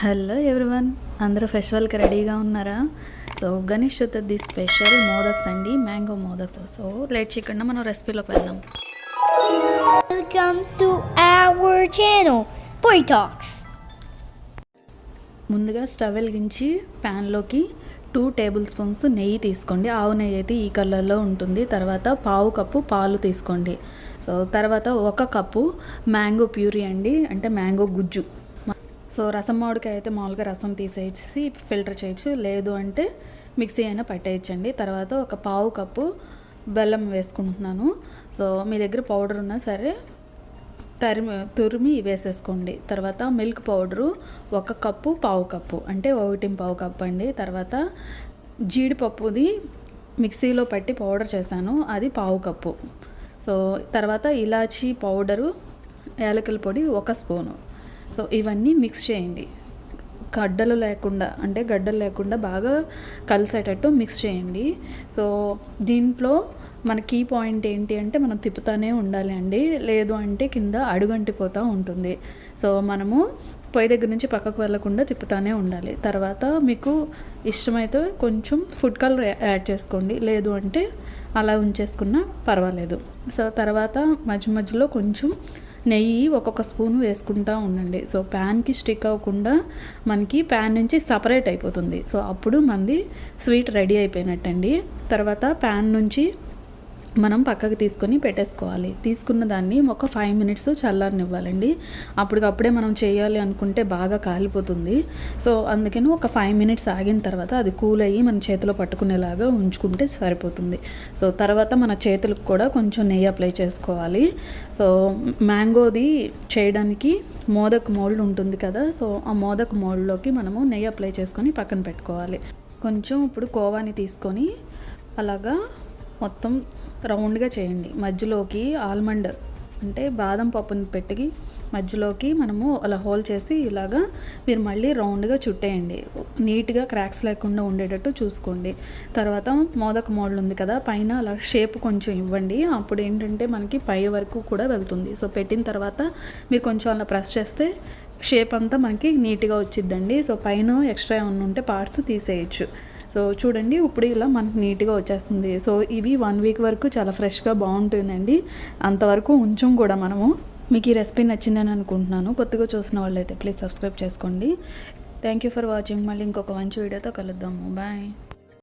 Hello everyone, అందరూ ఫెస్టివల్కి రెడీగా ఉన్నారా? సో గణేష్ చతుర్థి స్పెషల్ మోదక్స్ అండి, మ్యాంగో మోదక్స్. సో లేట్ చేయకుండా మనం రెసిపీలోకి వెళ్దాం. Welcome to our channel PuriTalks. ముందుగా స్టవ్ వెలిగించి ప్యాన్లోకి 2 టేబుల్ స్పూన్స్ నెయ్యి తీసుకోండి. ఆవు నెయ్యి అయితే ఈ కలర్లో ఉంటుంది. తర్వాత పావు కప్పు పాలు తీసుకోండి. సో తర్వాత 1 కప్పు మ్యాంగో ప్యూరీ అండి, అంటే మ్యాంగో గుజ్జు. సో రసం మామిడికాయ అయితే మామూలుగా రసం తీసేసి ఫిల్టర్ చేయొచ్చు, లేదు అంటే మిక్సీ అయినా పట్టేయచ్చండి. తర్వాత 1 పావు కప్పు బెల్లం వేసుకుంటున్నాను. సో మీ దగ్గర పౌడర్ ఉన్నా సరే తురిమి వేసేసుకోండి. తర్వాత మిల్క్ పౌడరు 1 కప్పు పావు కప్పు, అంటే 1.5 కప్పు అండి. తర్వాత జీడిపప్పుది మిక్సీలో పట్టి పౌడర్ చేశాను, అది పావు కప్పు. సో తర్వాత ఇలాచీ పౌడరు, యాలకుల పొడి 1 స్పూను. సో ఇవన్నీ మిక్స్ చేయండి, గడ్డలు లేకుండా బాగా కలిసేటట్టు మిక్స్ చేయండి. సో దీంట్లో మన కీ పాయింట్ ఏంటి అంటే మనం తిప్పుతూనే ఉండాలి అండి, లేదు అంటే కింద అడుగంటిపోతూ ఉంటుంది. సో మనము పొయ్యి దగ్గర నుంచి పక్కకు వెళ్ళకుండా తిప్పుతూనే ఉండాలి. తర్వాత మీకు ఇష్టమైతే కొంచెం ఫుడ్ కలర్ యాడ్ చేసుకోండి, లేదు అంటే అలా ఉంచేసుకున్నా పర్వాలేదు. సో తర్వాత మధ్యలో కొంచెం నెయ్యి 1 స్పూన్ వేసుకుంటూ ఉండండి. సో ప్యాన్కి స్టిక్ అవ్వకుండా మనకి ప్యాన్ నుంచి సపరేట్ అయిపోతుంది. సో అప్పుడు మనది స్వీట్ రెడీ అయిపోయినట్టండి. తర్వాత ప్యాన్ నుంచి మనం పక్కకు తీసుకొని పెట్టేసుకోవాలి. తీసుకున్న దాన్ని ఒక 5 మినిట్స్ చల్లారనివ్వాలండి. అప్పటికప్పుడే మనం చేయాలి అనుకుంటే బాగా కాలిపోతుంది. సో అందుకని ఒక 5 మినిట్స్ ఆగిన తర్వాత అది కూల్ అయ్యి మన చేతిలో పట్టుకునేలాగా ఉంచుకుంటే సరిపోతుంది. సో తర్వాత మన చేతులకు కూడా కొంచెం నెయ్యి అప్లై చేసుకోవాలి. సో మ్యాంగోది చేయడానికి మోదక్ మోల్డ్ ఉంటుంది కదా, సో ఆ మోదక్ మోల్డ్లోకి మనము నెయ్యి అప్లై చేసుకొని పక్కన పెట్టుకోవాలి. కొంచెం ఇప్పుడు కోవాని తీసుకొని అలాగా మొత్తం రౌండ్గా చేయండి. మధ్యలోకి ఆల్మండ్ అంటే బాదం పప్పుని పెట్టి మధ్యలోకి మనము అలా హోల్ చేసి ఇలాగా మీరు మళ్ళీ రౌండ్గా చుట్టేయండి. నీట్గా క్రాక్స్ లేకుండా ఉండేటట్టు చూసుకోండి. తర్వాత మోదక్ మోడల్ ఉంది కదా, పైన అలా షేప్ కొంచెం ఇవ్వండి. అప్పుడు ఏంటంటే మనకి పై వరకు కూడా వెళ్తుంది. సో పెట్టిన తర్వాత మీరు కొంచెం అలా ప్రెస్ చేస్తే షేప్ అంతా మనకి నీట్గా వచ్చిద్దండి. సో పైన ఎక్స్ట్రా ఏమన్నా ఉంటే పార్ట్స్ తీసేయచ్చు. సో చూడండి, ఇప్పుడు ఇలా మనకు నీట్గా వచ్చేస్తుంది. సో ఇవి 1 వీక్ వరకు చాలా ఫ్రెష్గా బాగుంటుందండి. అంతవరకు ఉంచం కూడా మనము. మీకు ఈ రెసిపీ నచ్చిందని అనుకుంటున్నాను. కొత్తగా చూసిన వాళ్ళైతే ప్లీజ్ సబ్స్క్రైబ్ చేసుకోండి. Thank you for watching. మళ్ళీ ఇంకొక మంచి వీడియోతో కలుద్దాము. బాయ్.